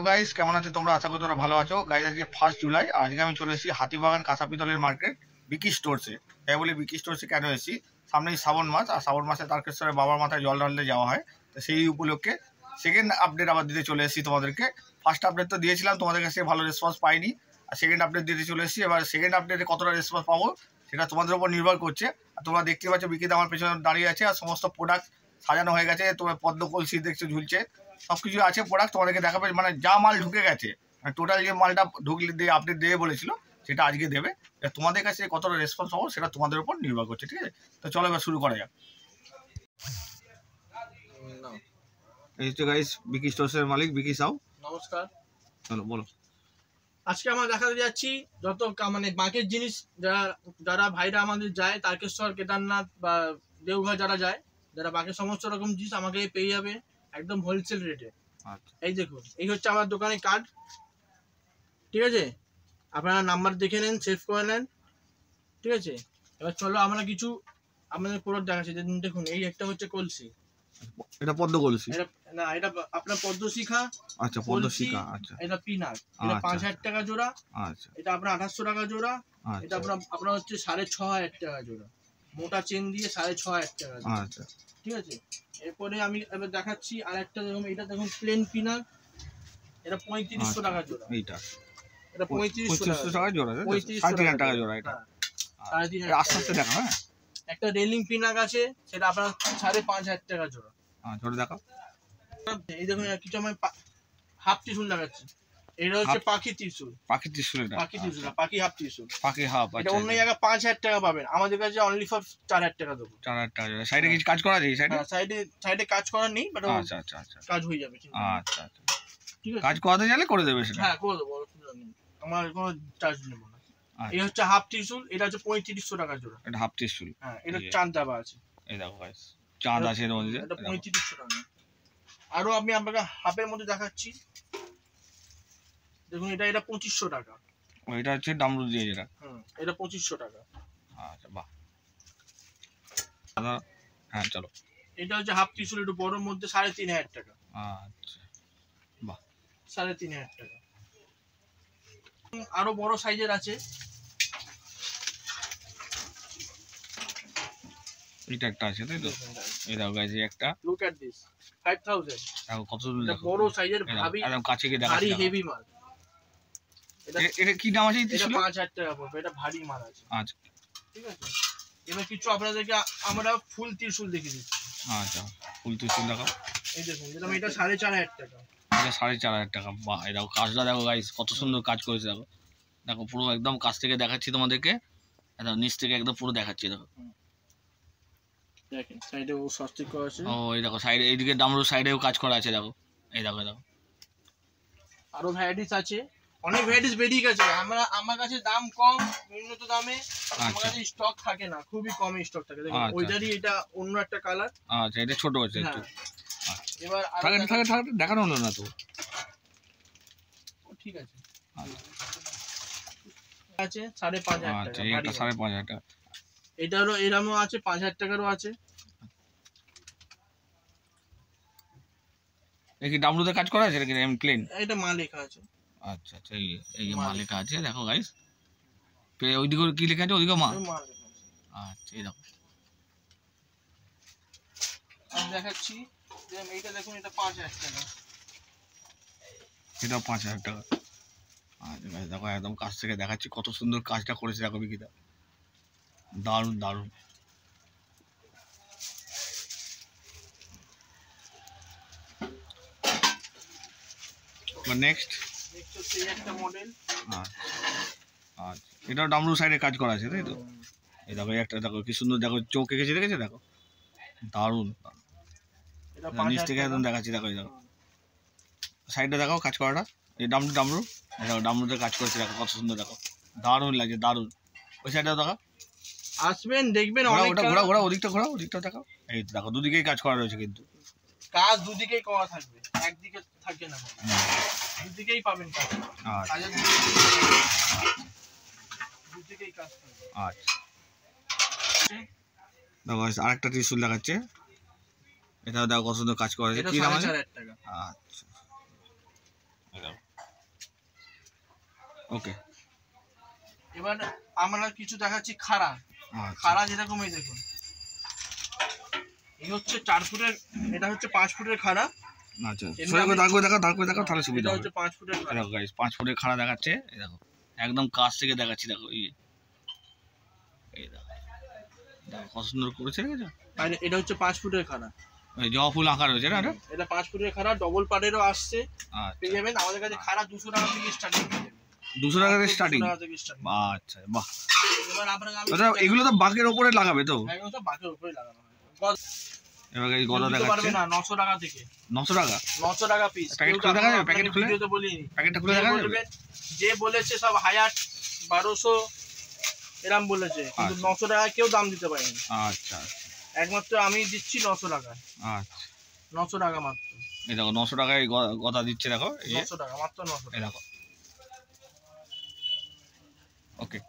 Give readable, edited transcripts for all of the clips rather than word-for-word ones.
Guys, কেমন আছো তোমরা? আশা করি তোমরা ভালো আছো। গাইস, আজকে 1 জুলাই। আজকে আমি চলে এসেছি হাতিবাগান কাঁচা পিতলের মার্কেট বিকি স্টোরসে। তাই বলে বিকি স্টোরসে কেন এসেছি, সামনেই শ্রাবণ মাস, আর শ্রাবণ মাসে তারকেশ্বরের বাবার মাথায় জল ঢালতে যাওয়া হয়। তো সেই উপলক্ষে সেকেন্ড আপডেট আবার দিতে চলে এসেছি তোমাদেরকে। ফার্স্ট আপডেট তো দিয়েছিলাম, তোমাদের কাছে ভালো রেসপন্স পাইনি, আর সেকেন্ড আপডেট দিতে চলে এসেছি। এবার সেকেন্ড আপডেটে কতটা রেসপন্স পাবো সেটা তোমাদের উপর নির্ভর করছে। আর তোমরা দেখতে পাচ্ছ বিকিতে আমার পেছনে দাঁড়িয়ে আছে, আর সমস্ত প্রোডাক্ট সাজানো হয়ে গেছে। তোমার পদ্ম কলসি দেখছো ঝুলছে, সবকিছু আছে প্রোডাক্ট তোমাদেরকে দেখাবে। মানে যা মাল ঢুকে গেছে, মানে টোটাল যে মালটা ঢুকলে দিয়ে আপডেট দেবে বলেছিল সেটা আজকে দেবে। তোমাদের কাছে কতটা রেসপন্স পাবো সেটা তোমাদের উপর নির্ভর করছে, ঠিক আছে? তো চলো এবার শুরু করা যাক। এই হচ্ছে গাইস বিকি স্টোরসের মালিক বিকি সাউ। নমস্কার। চলো বলো। আজকে আমরা দেখাতে যাচ্ছি যত মানে বাঁকের জিনিস, যারা ভাইরা আমাদের যায় তারকেশ্বর, কেদারনাথ বা দেওঘর, যারা বাঁকের সমস্ত রকম জিনিস আমাকে পেয়ে যাবে একদম হোলসেল রেটে। এই দেখুন, এই হচ্ছে আমার দোকানের কার্ড, ঠিক আছে? আপনারা নাম্বার দেখে নেন, সেভ করে নেন, ঠিক আছে? এবার চলো আমরা কিছু আমাদের প্রোডাক্ট দেখাচ্ছি। দেখুন, এই একটা হচ্ছে কলসি, এটা পদ্ম কলসি। না, এটা আপনার পদ্মশিখা। আচ্ছা, পদ্মশিখা। আচ্ছা, এটা পিনাক, এটা 5000 টাকা জোড়া। আচ্ছা, এটা আপনার 2800 টাকা জোড়া। এটা আপনার হচ্ছে 6500 টাকা জোড়া, মোটা চেন দিয়ে 6500 টাকা জোড়া। আচ্ছা, ঠিক আছে। এরপরে আমি এবার দেখাচ্ছি আরেকটা। দেখুন, এটা দেখুন প্লেন পিনাক, এটা 3500 টাকা জোড়া। এটা 3500 টাকা জোড়া, 3500 টাকা জোড়া। এটা 3500 আস্তে আস্তে দেখা। হ্যাঁ, একটা রেলিং পিনাক আছে, সেটা আপনার 5500 টাকা জোড়া। জোড়া দেখাও। এই দেখুন, কিছু আমি হাফ ত্রিশূল দেখাচ্ছি। এটা হচ্ছে পাখি ত্রিশূল। পাখি ত্রিশূল, এটা পাখি ত্রিশূল, পাখি হাফ ত্রিশূল। পাখি হাফ। এটা অন্য জায়গায় 5000 টাকা পাবেন, আমাদের কাছে অনলি ফর 4000 টাকা দেবো। 4000 টাকা। সাইডে কিছু কাজ করা আছে? সাইডে কাজ করা নেই, বাট আচ্ছা আচ্ছা আচ্ছা, কাজ হয়ে যাবে। আচ্ছা আচ্ছা, ঠিক আছে। কাজ করাতে গেলে করে দেবে সেটা? হ্যাঁ, করে দেবো, আমার কোনো চার্জ নেব না। এই হচ্ছে হাফ ত্রিশূল, এটা হচ্ছে 3500 টাকা জোড়া। এটা হাফ ত্রিশূল। হ্যাঁ, এটা চাঁদ দেওয়া আছে। এই দেখো গাইস, চাঁদ আছে এর মধ্যে। এটা 3500 টাকা। আরো আমি আপনাকে হাফের মধ্যে দেখাচ্ছি। দেখুন, এটা 2500 টাকা। এটা হচ্ছে ডামরু দিয়ে যেটা। এটা 2500 টাকা। আচ্ছা, বাহ। হ্যাঁ, চলো। এটা হচ্ছে হাফ ত্রিশূল, একটু বড়র মধ্যে 3500 টাকা। আচ্ছা, বাহ, 3500 টাকা। আরো বড় সাইজের আছে। এটা একটা আছে, তাই তো? এই দেখো গাইস, এই একটা। Look at this, 5000। দেখো কত সুন্দর, দেখো বড় সাইজের, ভাবি একদম কাছে গিয়ে দেখা। ভারী হেভি মাল। এটা কি দাম আছে? এটা 5000 টাকা পড়বে। এটা ভারী মাল আছে। আচ্ছা, ঠিক আছে। এবার কিছু আপনাদেরকে আমরা ফুল ত্রিশূল দেখিয়ে দিচ্ছি। আচ্ছা, ফুল ত্রিশূল দেখাও। এই দেখুন, এটা 4500 টাকা। এটা 4500 টাকা। বাহ, এই দেখো কাজটা দেখো গাইস, কত সুন্দর কাজ করেছে। দেখো দেখো, পুরো একদম কাছ থেকে দেখাচ্ছি তোমাদেরকে, একদম নিচ থেকে একদম পুরো দেখাচ্ছি। দেখো, দেখেন সাইডে ও স্বস্তিক করা আছে। ও, এই দেখো সাইডে, এইদিকে ডামরু সাইডেও কাজ করা আছে। দেখো, এই দেখো দেখো। আরো ভ্যারাইটিস আছে, অনেক ভ্যারাইটিস বেরিয়ে গেছে। আমার কাছে দাম কম, উন্নত দামে। আমার কাছে স্টক থাকে না, খুবই কম স্টক থাকে। দেখুন, ওইটারই এটা অন্য একটা কালার। আচ্ছা, এটা ছোট আছে একটু। এবার থাকে দেখানো হলো না তো। ঠিক আছে, আছে 5500 টাকা। আচ্ছা, এটা 5500 টাকা। এটা হলো এরকমও আছে, 5000 টাকারও আছে। এই কি ডামরুতে কাজ করা আছে নাকি এমনি প্লেন? এটা মা লেখা আছে। আচ্ছা আচ্ছা, এই মা লেখা আছে। দেখো গাইস, ওইদিকে কি লেখা আছে? ওইদিকে মা। আচ্ছা, এই দেখো আমি দেখাচ্ছি। এইটা দেখুন, এটা 5000 টাকা। এটা 5000 টাকা। আচ্ছা গাইস, দেখো একদম কাছ থেকে দেখাচ্ছি কত সুন্দর কাজটা করেছে। দেখো বিকিটা, দারুণ দারুণ। নেক্সট হচ্ছে একটা মডেল। আচ্ছা, এটা ডামরু সাইডে কাজ করা আছে, তাই তো? এই দেখো একটা, দেখো কি সুন্দর, দেখো চোখ এঁকেছে, দেখেছে? দেখো দারুণ। নিচ থেকে একদম দেখাচ্ছি। দেখো, এই দেখো সাইডে দেখাও কাজ করাটা। এই ডামরু দেখো, ডামরুতে কাজ করেছে। দেখো কত সুন্দর, দেখো দারুণ লাগছে, দারুণ। ওই সাইডে দেখো, আসবেন দেখবেন। ঘোরা ওদিকটা দেখাও। এই দেখো, দুদিকেই কাজ করা রয়েছে, কিন্তু কাজ দুদিকেই করা থাকবে, একদিকে থাকবে না, দুদিকেই পাবেন কাজ। দুদিকেই কাজ থাকবে। আচ্ছা, দেখো আরেকটা ত্রিশূল দেখাচ্ছে। এটাও দেখো কত সুন্দর কাজ করা আছে। কি দাম আছে? টাকা। আচ্ছা, ওকে, এবার আমরা কিছু দেখাচ্ছি খাড়া। খাড়া যেরকম এই দেখুন, এই হচ্ছে 4 ফুটের, এটা হচ্ছে 5 ফুটের খাড়া। আচ্ছা, দেখো তাহলে সুবিধা হবে। এটা হচ্ছে 5 ফুটের খাড়া। দেখো গাইস 5 ফুটের খাড়া দেখাচ্ছে, এই দেখো একদম কাছ থেকে দেখাচ্ছি, দেখো এই দেখো কত সুন্দর করেছে, দেখেছো? আর এটা হচ্ছে 5 ফুটের খাড়া, ওই জবা ফুল আঁকা রয়েছে না এটা 5 ফুটের খাড়া, ডবল পাড়েরও আসছে। আচ্ছা, পেয়ে যাবেন আমাদের কাছে খাড়া 200 টাকা থেকে স্টার্টিং। 200 টাকা থেকে স্টার্টিং। আচ্ছা, বাহ। এবার আপনাকে দাদা এগুলো তো বাকের উপরে লাগাবে তো? হ্যাঁ, এগুলো সব বাকের উপরে লাগানো হয়। এবার এই গদা দেখাচ্ছে না 900 টাকা থেকে। 900 টাকা? 900 টাকা পিস। প্যাকেট খুলে দেখা যাবে? প্যাকেট খুলে ভিডিওতে বলিনি। প্যাকেটটা খুলে দেখা যাবে? যে বলেছে সব 1000 1200 এরকম বলেছে, কিন্তু 900 টাকা কেউ দাম দিতে পারেনি। আচ্ছা, একমাত্র আমি দিচ্ছি 900 টাকা। আচ্ছা, 900 টাকা মাত্র। এই দেখো 900 টাকায় গদা দিচ্ছে, দেখো 900 টাকা মাত্র, 900 এই টাকা। দেখো। ওকে,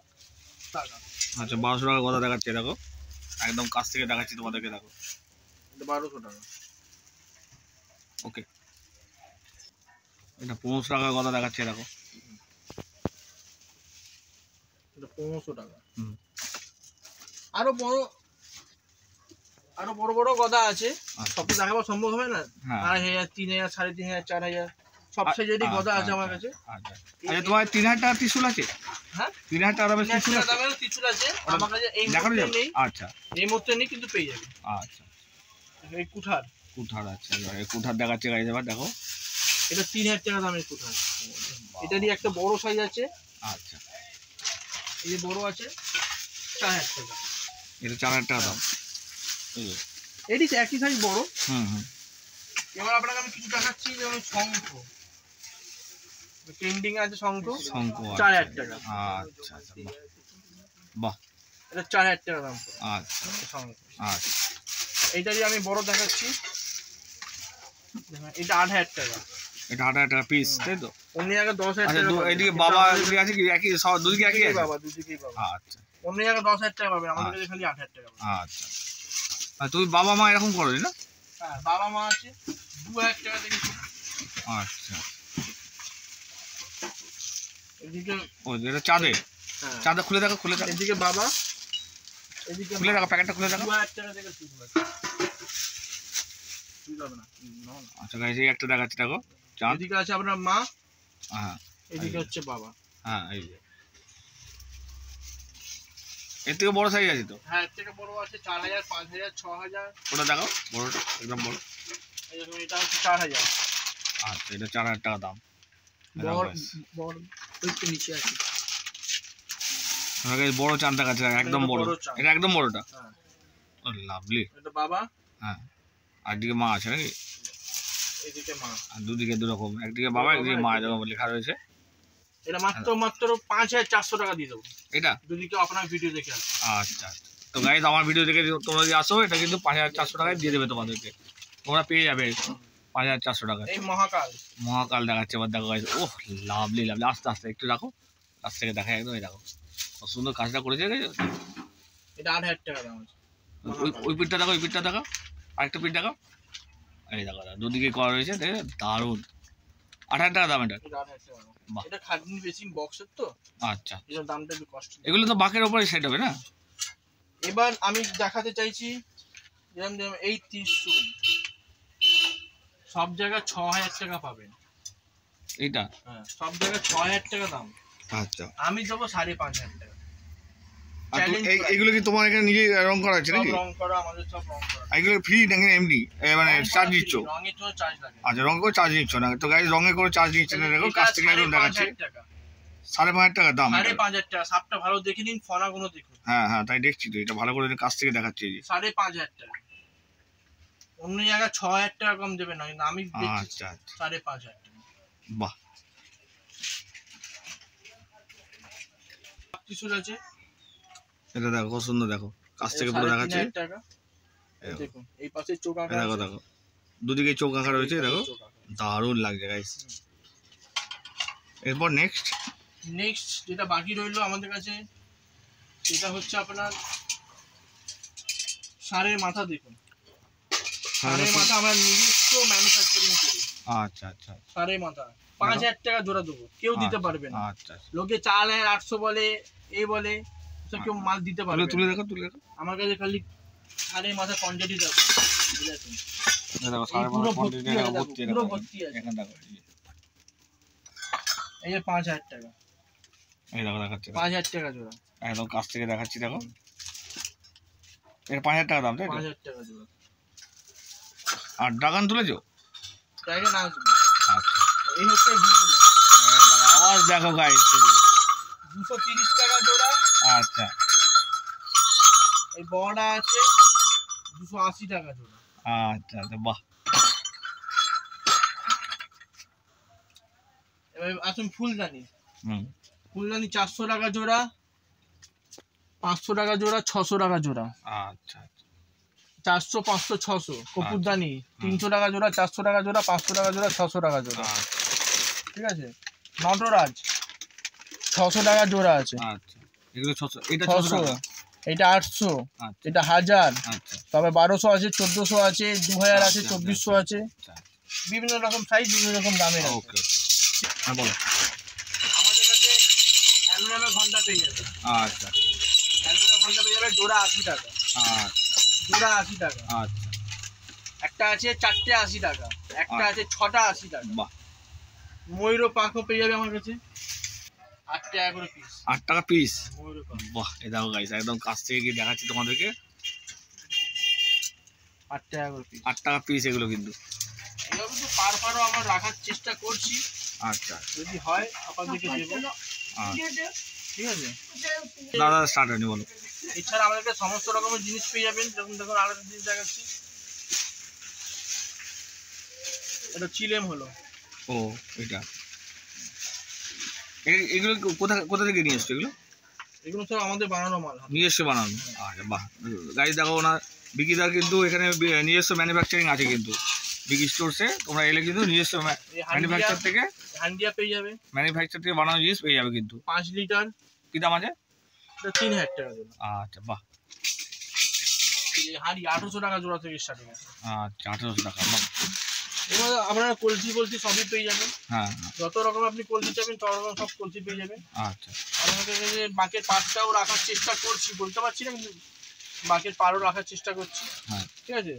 আচ্ছা 1200 টাকা গদা দেখাচ্ছে, দেখো একদম কাছ থেকে দেখাচ্ছি তোমাদেরকে, দেখো এটা 1200 টাকা। ওকে, এটা 1500 টাকা গদা দেখাচ্ছে, দেখো এটা 1500 টাকা। আরো বড় গদা আছে, সব তো দেখাবো সম্ভব হবে না। 2500, 3000, 3500, 4000 সব সাইজেরই গদা আছে আমার কাছে। আচ্ছা, তোমার 3000 টাকা ত্রিশূল আছে? হ্যাঁ, 3000 টাকা দামের ত্রিশূল আছে আমার কাছে। এই মুহূর্তে নেই। আচ্ছা, এই মুহূর্তে নেই, কিন্তু পেয়ে যাবে। আচ্ছা, এই কুঠার আচ্ছা, এই কুঠার দেখাচ্ছে গাইস, এবার দেখো এটা 3000 টাকা দামের কুঠার। এটারই একটা বড় সাইজ আছে। আচ্ছা, এই যে বড় আছে 4000 টাকা। এটা 4000 টাকা দাম। এটি একই সাইজ বড়। হুম। এবার আপনাকে আমি কিছু দেখাচ্ছি, যেমন শঙ্খ ট্রেন্ডিং আছে, শঙ্খ 4000 টাকা। আচ্ছা, বাহ, এটা 4000 টাকা দাম। আচ্ছা, শঙ্খ। আচ্ছা, এইটারই আমি বড় দেখাচ্ছি, এটা 8000 টাকা। এটা 8000 টাকা পিস, তাই তো? অন্য জায়গায় 10000 টাকা। এদিকে বাবা এদিকে আছে কি একই, সব দুদিকে একই আছে? বাবা দুদিকেই বাবা। আচ্ছা, অন্য জায়গায় 10000 টাকা পাবেন, আমাদের কাছে খালি 8000 টাকা পাবেন। আচ্ছা, আর তুমি বাবা মা এরকম করো না? হ্যাঁ, বাবা মা আছে 2000 টাকা থেকে। আচ্ছা, এদিকে এটা চাঁদে? হ্যাঁ, চাঁদে খুলে দেখো, এদিকে বাবা, এদিকে খুলে দেখো, প্যাকেটটা খুলে দেখো। 2000 টাকা থেকে শুরু আছে। হবে না। আচ্ছা গাইস, এই একটা দেখাচ্ছি, দেখো চাঁদ। এদিকে আছে আপনার মা, হ্যাঁ, এদিকে হচ্ছে বাবা। হ্যাঁ, এই যে এর থেকে বড় সাইজ আছে তো? হ্যাঁ, এর থেকে বড় আছে 4000, 5000, 6000। ওটা দেখো, বড়টা একদম বড়। এরকম এটা হচ্ছে 4000। আচ্ছা, এটা 4000 টাকা দাম। বড় একটু নিচে আছে। বড় চাঁদ দেখাচ্ছে, একদম বড়। এটা একদম বড়টা? হ্যাঁ, লাভলি। এটা বাবা। হ্যাঁ, আর দিকে মা আছে নাকি? এদিকে মা। আর দুদিকে দুরকম, একদিকে বাবা একদিকে মা, এরকম লেখা রয়েছে। এটা মাত্র 5400 টাকা দিয়ে দেবো। এটা দুদিকে আপনার ভিডিও দেখে আসবে। আচ্ছা, তো গাইস আমার ভিডিও দেখে তোমরা যদি আসো, এটা কিন্তু 5400 টাকায় দিয়ে দেবে তোমাদেরকে, তোমরা পেয়ে যাবে 5400 টাকায়। এই মহাকাল দেখাচ্ছে, এবার দেখো গাইস। ওহ, লাভলি, আস্তে আস্তে একটু রাখো, কাছ থেকে দেখা একদম। এই দেখো কত সুন্দর কাজটা করেছে। এটা 8000 টাকা দাম আছে। ওই পিঠটা দেখো, আরেকটা পিঠ দেখো, এই দেখো দুদিকে করা রয়েছে, দেখে দারুণ। 8000 টাকা দাম এটা? এটা খাটনি বেসিং বক্সের তো। আচ্ছা, এর দামটা একটু কষ্ট। এগুলো তো বাকের উপরে সেট হবে না? এবার আমি দেখাতে চাইছি, যেমন এই ত্রিশূল সব জায়গায় 6000 টাকা পাবেন। এইটা? হ্যাঁ, সব জায়গায় 6000 টাকা দাম। আচ্ছা, আমি দেবো 5500 টাকা। এগুলো কি তোমার এখানে নিজে রং করা আছে নাকি? রং করা, আমাদের সব রং করা। এগুলো ফ্রি নাকি এমনি, মানে চার্জ নিচ্ছ? রঙের জন্য চার্জ লাগে। আচ্ছা, রং করে চার্জ নিচ্ছ না তো গাইস? রঙে করে চার্জ নিচ্ছে না, দেখো কাছ থেকে একদম দেখাচ্ছে। 5500 টাকা দাম। 5500 টাকা। সাপটা ভালো দেখে নিন, ফনাগুলো দেখুন। হ্যাঁ, তাই দেখছি তো, এটা ভালো করে কাছ থেকে দেখাচ্ছে। 5500 টাকা। অন্য জায়গায় 6000 টাকা কম দেবে না, কিন্তু আমি দিচ্ছি 5500 টাকা। বাহ, ত্রিশূল আছে, এটা দেখো কত সুন্দর, দেখো কাছ থেকে পুরো দেখাচ্ছে। দেখুন এই পাশে চোখ আঁকা, দেখো দুদিকে চোখ আঁকা রয়েছে, দেখো দারুণ লাগছে গাইস। এরপর নেক্সট যেটা বাকি রইলো আমাদের কাছে, সেটা হচ্ছে আপনার ষাঁড়ের মাথা। দেখুন ষাঁড়ের মাথা আমরা নিজস্ব ম্যানুফ্যাকচারিং করি। আচ্ছা, ষাঁড়ের মাথা 5,000 টাকা জোড়া দেবো, কেউ দিতে পারবে না। আচ্ছা লোকে 4,800 বলে, এই বলে, তো কেউ মাল দিতে পারবে না। তুলে দেখো আমার কাছে খালি সাড়ে মাথা কোয়ান্টিটি দেখো, দেখো এই পুরো ভর্তি আছে। এই যে 5,000 টাকা, এই দেখো দেখাচ্ছি 5,000 টাকা জোড়া, একদম কাছ থেকে দেখাচ্ছি। দেখো এটা 5,000 টাকা দাম, তাই তো? 5,000 টাকা জোড়া। আর ড্রাগন তুলেছো? জায়গা না আসবে। আচ্ছা, এই হচ্ছে ঝুমুরি, আওয়াজ দেখো গাইস, 230 টাকা জোড়া। আচ্ছা এই বড়টা আছে 280 টাকা জোড়া। আচ্ছা আচ্ছা, বাহ। এবার আসুন ফুলদানি, হুম, ফুলদানি 400 টাকা জোড়া, 500 টাকা জোড়া, 600 টাকা জোড়া। আচ্ছা 400, 500, 600। কপুরদানি 300 টাকা জোড়া, 400 টাকা জোড়া, 500 টাকা জোড়া, 600 টাকা জোড়া। ঠিক আছে। নটরাজ 600 টাকা জোড়া আছে। আচ্ছা, এগুলো 600, এটা 600, 600, এটা 800, আচ্ছা এটা 1000, আচ্ছা তবে 1200 আছে, 1400 আছে, 2000 আছে, 2400 আছে। আচ্ছা, বিভিন্ন রকম সাইজ, বিভিন্ন রকম দামের আছে। ওকে, হ্যাঁ বলো। আমাদের কাছে অ্যালুমিনিয়ামের ঘন্টা পেয়ে যাবে। আচ্ছা অ্যালুমিনিয়ামের ঘন্টা পেয়ে যাবে জোড়া 80 টাকা, আচ্ছা জোড়া 80 টাকা। আচ্ছা, একটা আছে 4টে 80 টাকা, একটা আছে 6টা 80 টাকা। বাহ। ময়ূর পাখও পেয়ে যাবে আমার কাছে 8 টাকা করে পিস। 8 টাকা পিস, ময়ূর পাখ বাহ। এই দেখো গাইস, একদম কাছ থেকে গিয়ে দেখাচ্ছি তোমাদেরকে, 8 টাকা করে পিস। 8 টাকা পিস এগুলো কিন্তু। এভাবে তো পারও আমরা রাখার চেষ্টা করছি, আচ্ছা, যদি হয় আপনাদেরকে দেবো। ঠিক আছে, দাদা স্টার্ট হয়নি, বলো। এছাড়া আমাদের কাছে সমস্ত রকমের জিনিস পেয়ে যাবেন। যেমন দেখুন আলাদা জিনিস দেখাচ্ছি, এটা চিলেম হলো। ও, এটা এগুলো কোথা থেকে নিয়ে এসছো? এগুলো সব আমাদের বানানো মাল, নিজস্ব বানানো। আচ্ছা, বাহ। গাড়ি দেখো, ওনার বিকিদার কিন্তু এখানে নিজস্ব ম্যানুফ্যাকচারিং আছে কিন্তু বিকি স্টোরসে। তোমরা এলে কিন্তু নিজস্ব ম্যানুফ্যাকচার থেকে, হান্ডিয়া পেয়ে যাবে, ম্যানুফ্যাকচার থেকে বানানো জিনিস পেয়ে যাবে কিন্তু। 5 লিটার, কি দাম আছে? 3,000 টাকা জোড়া। আচ্ছা, বাহ। এই হাঁড়ি 800 টাকা জোড়া থেকে স্টার্টিং আছে। আচ্ছা, 1800 টাকা, বাহ। এবার আপনারা কলসি সবই পেয়ে যাবেন। হ্যাঁ, যত রকম আপনি কলসি চাইবেন তত রকম সব কলসি পেয়ে যাবেন। আচ্ছা, আমাদের কাছে বাকের পাটটাও রাখার চেষ্টা করছি, বলতে পারছি না, কিন্তু বাকের পাড়ও রাখার চেষ্টা করছি। হ্যাঁ, ঠিক আছে।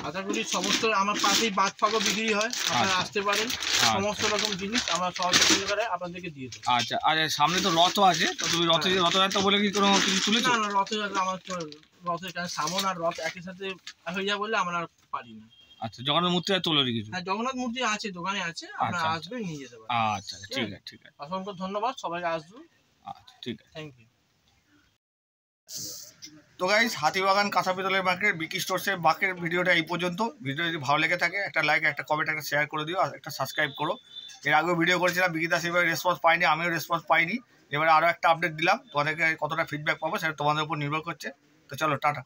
আশা করি সমস্ত আমার পাশেই বাঘ ফাঁকও বিক্রি হয়, আপনারা আসতে পারেন। সমস্ত রকম জিনিস আমরা সহযোগিতা আপনাদেরকে দিয়ে দেবো। আচ্ছা। আচ্ছা, সামনে তো রথ আছে, তো তুমি রথযাত্রা বলে কি কোনো কিছু তুলেছো? না, রথযাত্রা আমার রথের কাছে সামন আর রথ একই সাথে হয়ে যাবে বলে আমরা আর পারি না। আচ্ছা, জগন্নাথ মূর্তি আর তোলো কিছু? হ্যাঁ, জগন্নাথ মূর্তি আছে, দোকানে আছে, আপনারা আসবেন, নিয়ে যেতে পারেন। আচ্ছা, ঠিক আছে। অসংখ্য ধন্যবাদ, সবাইকে আসবেন। আচ্ছা, ঠিক আছে, থ্যাংক ইউ। তো গাইস, হাতিবাগান কাঁচা পিতলের মার্কেট বিকি স্টোরসের বাকের ভিডিওটা এই পর্যন্ত। ভিডিও যদি ভালো লেগে থাকে একটা লাইক, একটা কমেন্ট, একটা শেয়ার করে দিও, আর একটা সাবস্ক্রাইব করো। এর আগেও ভিডিও করেছিলাম, বিকিদা সেভাবে রেসপন্স পাইনি, আমিও রেসপন্স পাইনি। এবারে আরও একটা আপডেট দিলাম, তোমাদেরকে কতটা ফিডব্যাক পাবো সেটা তোমাদের উপর নির্ভর করছে। তো চলো, টাটা।